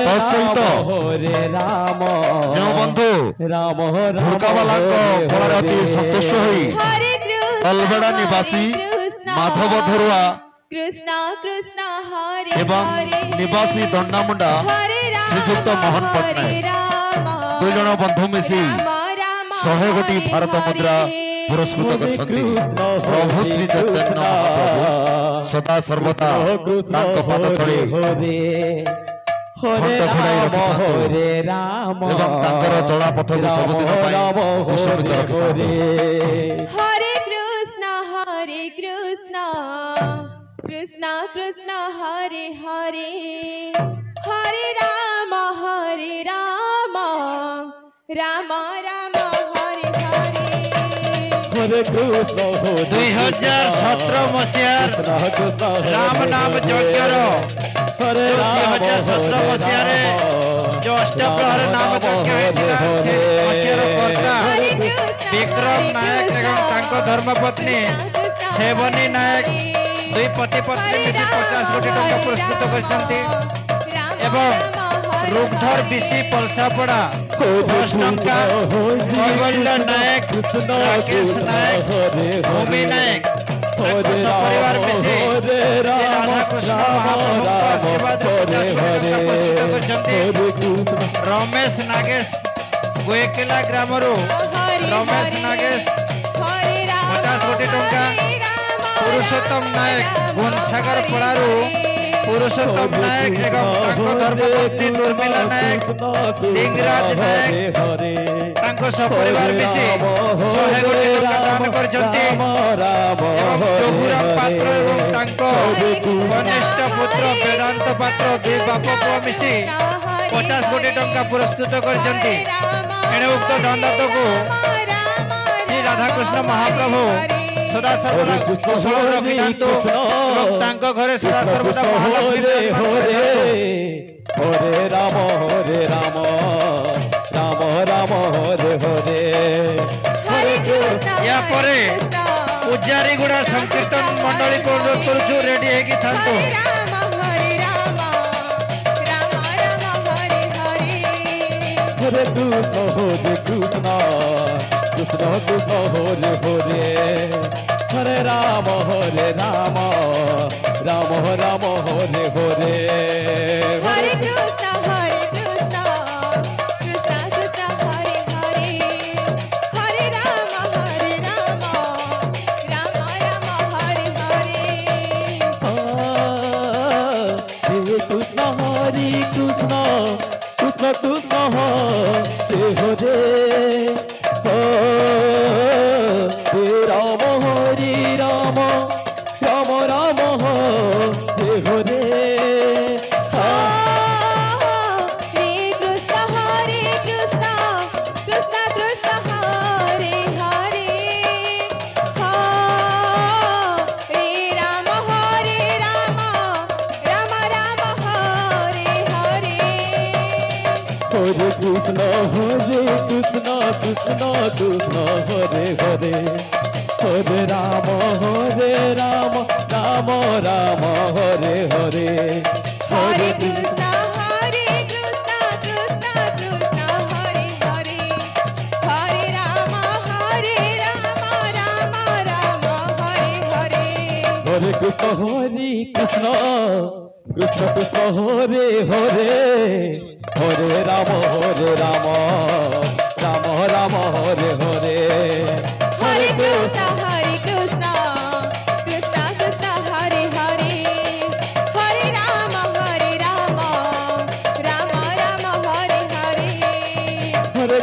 तत्सहित जो बंधु भूकावाला अति सन्तुष्ट होई अलबेड़ा निवासी माधव धरुआ कृष्ण कृष्ण हरे एवं निवासी दंडामुंडा श्रीजुक्त मोहन पट्टनायक दुई जन बंधु मिसी 100 गोटी भारत मुद्रा पुरस्कृत करछन्ति। प्रभु श्री चैतन्य महाप्रभु सदा सर्वदा तांको पाद तळे हरे राम एवं तांकर चला पथକୁ ସବୁଦିନ ପାଇଁ କୁଶଳିତ ରଖିଥାନ୍ତି। हरे कृष्ण कृष्ण कृष्ण हरे हरे हरे राम राम राम हरे हरे हरे कृष्ण 2017 मसीहा राम नाम यज्ञर 2017 मसीहा जो अष्टप्रहर नाम यज्ञ कर्ता विक्रम नायक एवं तांको धर्मपत्नी सेवनी नायक दुई पति पत्नी मिसी 50 कोटी टंका पुरस्कृत करछन्ति एवं रूपधर बिसी पलसापड़ा 10 टंका कैवल्य नायक राकेश नायक भूमि नायक परिवार मिसी राधा कृष्ण महाप्रभु आशीर्वाद 50 कोटी टंका पुरस्कृत करछन्ति। रमेश नागेश गोयकेला ग्रामरू रमेश नागेश 50 कोटी टंका पुरुषोत्तम नायक गुणसागर पड़ारू पुरुषोत्तम नायक एवं तांको धर्मपत्नी दुर्मिला नायक लिंगराज नायक तांको सपरिवार मिसी 100 कोटी टंका दान करछन्ति एवं जोगुराम पात्र एवं तांको कनिष्ठ पुत्र वेदांत पात्र दुई बाप पुओ मिसी 50 कोटी टंका पुरस्कृत करछन्ति। एणे उक्त दानदाता को श्री राधाकृष्ण महाप्रभु सदा सर्वदा कुशल रखिथान्तु एवं तांको घरे सदा सर्वदा महालक्ष्मी हरे राम राम राम हरे हरे हरे कृष्ण या परे उज्जारीगुड़ा संकीर्तन मंडली को अनुरोध करूछु रेडी हेकी थांतु। हरे कृष्ण कृष्ण कृष्ण हरे हरे हरे राम राम राम हरे हरे हरे कृष्ण कृष्ण कृष्ण हरे हरे हरे राम राम राम हरे हरे हरे कृष्ण कृष्ण कृष्ण हरे हरे राम हरे Ram Ram Hare Hare Hare Krishna Krishna Krishna Hare Hare Hare Ram Ram Ram Hare Hare Hare Krishna Krishna Krishna Hare Hare Hare Ram Ram Ram Hare Hare Hare Krishna Krishna Krishna Hare Hare Hare Ram Ram Hare Hare Hare Krishna Krishna Krishna Hare Hare Hare Ram Ram Hare Hare Hare Krishna Krishna Krishna Hare Hare Hare Ram Ram Hare Hare Hare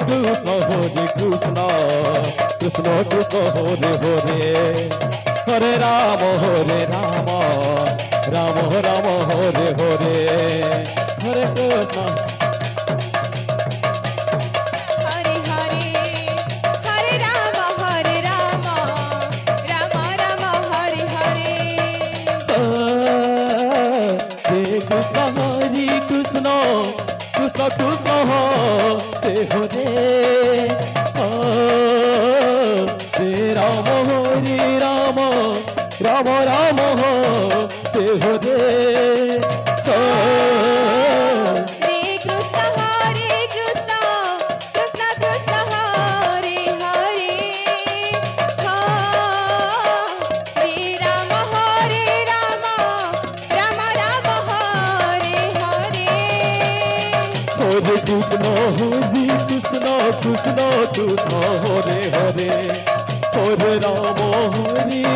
Krishna Krishna Krishna Hare Hare Hare Ram Ram Hare Hare Hare Krishna Hare Hare Hare Ram Ram Hare Hare Hare Krishna Krishna Krishna Hare Hare Hare Ram Ram Hare Hare Hare Hare Krishna Krishna Krishna Hare Hare Hare Rama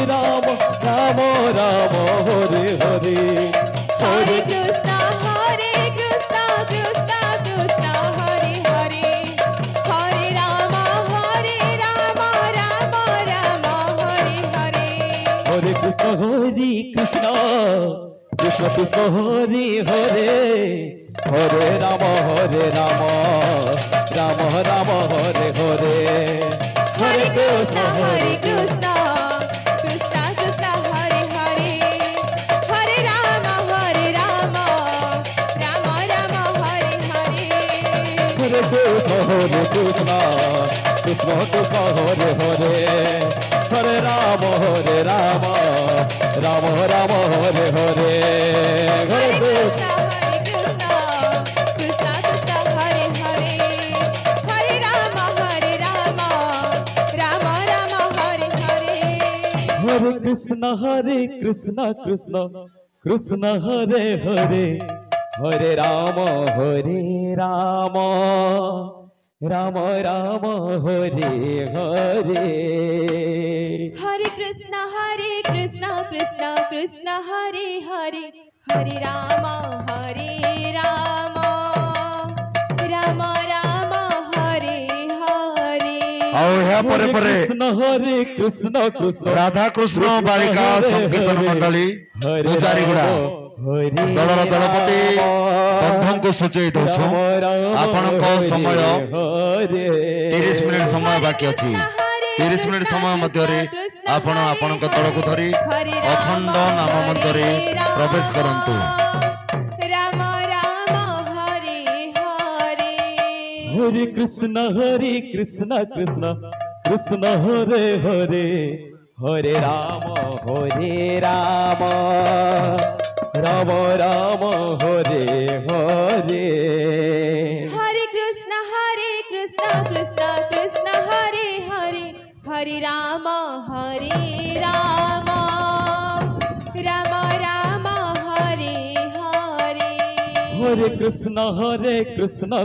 Rama Rama Hare Hare Hare Krishna Krishna Krishna Hare Hare Hare Rama Rama Rama Hare Hare Hare Krishna Krishna Krishna Hare Hare Hare Rama Rama Rama Hare Hare Hare Krishna Krishna Krishna Hare Hare Hare Rama Rama Rama Hare Hare Hare Krishna Krishna Krishna Hare Hare Hare Rama Rama Rama Hare Hare Hare Krishna Krishna Hare Hare Hare Rama Rama Rama Hare Hare Hare Krishna Krishna Krishna Hare Hare Hare Rama Rama Rama Hare Hare Hare Krishna Krishna Krishna Hare Hare Hare Rama Rama Rama Hare Hare ଆଉ ଏହା ପରେ ପରେ Krishna Radha Krishna ବାଳିକା ସଂକୀର୍ତ୍ତନ ମଣ୍ଡଳୀ ପୂଜାରୀଗୁଡ଼ା ଦଳର ଦଳପତି ବନ୍ଧୁଙ୍କୁ ସୂଚେଇ ଦଉଛୁ ଆପଣଙ୍କ ସମୟ 30 ମିନିଟ୍ ସମୟ ବାକି ଅଛି 30 ମିନିଟ୍ ସମୟ ମଧ୍ୟରେ ଆପଣ ଆପଣଙ୍କ ଦଳକୁ ଧରି ଅଖଣ୍ଡ ନାମ ମନ୍ଦିରରେ ପ୍ରବେଶ କରନ୍ତୁ Rama Hare Hare Hare Krishna Krishna Hare Hare Hare Rama Rama Hare Hare Hare Krishna Krishna Hare Hare Hare Rama Rama Rama Hare Hare Hare Krishna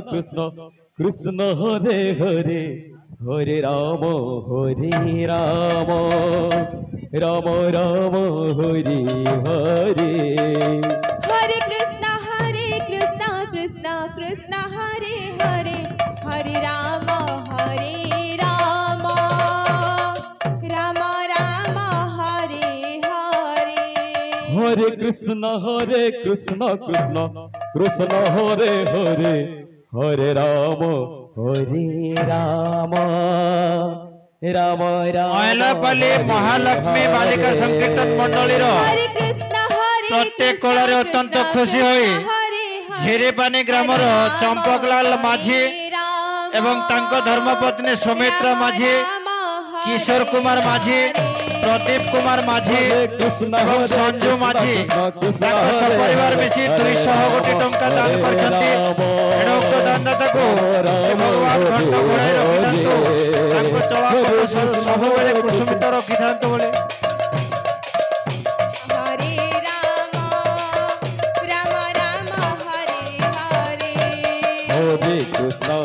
Krishna Hare Hare Hare Rama Rama Hare Hare Hare Krishna Krishna Hare Hare Hare Rama Rama Hare Hare Hare Krishna Krishna Hare Hare Hare Rama Rama ମଇଲାପଲ୍ଲୀ Mahalakshmi ବାଳିକା ସଂକୀର୍ତ୍ତନ ମଣ୍ଡଳୀର Hare Krishna ପ୍ରତ୍ୟେକ କଳରେ ଅତ୍ୟନ୍ତ ଖୁସି ହୋଇ ଝିରିପାନି ଗ୍ରାମର ଚମ୍ପକଲାଲ ମାଝୀ ଏବଂ ତାଙ୍କ ଧର୍ମପତ୍ନୀ ସୁମିତ୍ରା ମାଝୀ କିଶୋର କୁମାର ମାଝୀ ପ୍ରଦୀପ କୁମାର ମାଝୀ ଏବଂ ସଞ୍ଜୁ ମାଝୀ ତାଙ୍କ ସପରିବାର ମିଶି 200 କୋଟି ଟଙ୍କା ଦାନ କରିଛନ୍ତି ଏଣୁ ଉକ୍ତ ଦାନଦାତାକୁ ଭଗବାନ ଘଣ୍ଟ ଘୋଡ଼ାଇ ରଖିଥାନ୍ତୁ ତାଙ୍କ ଚଳାପଥ ସବୁବେଳେ କୁସୁମିତ ରଖିଥାନ୍ତୁ ବୋଲି Hare Rama Rama Hare Hare Hare Krishna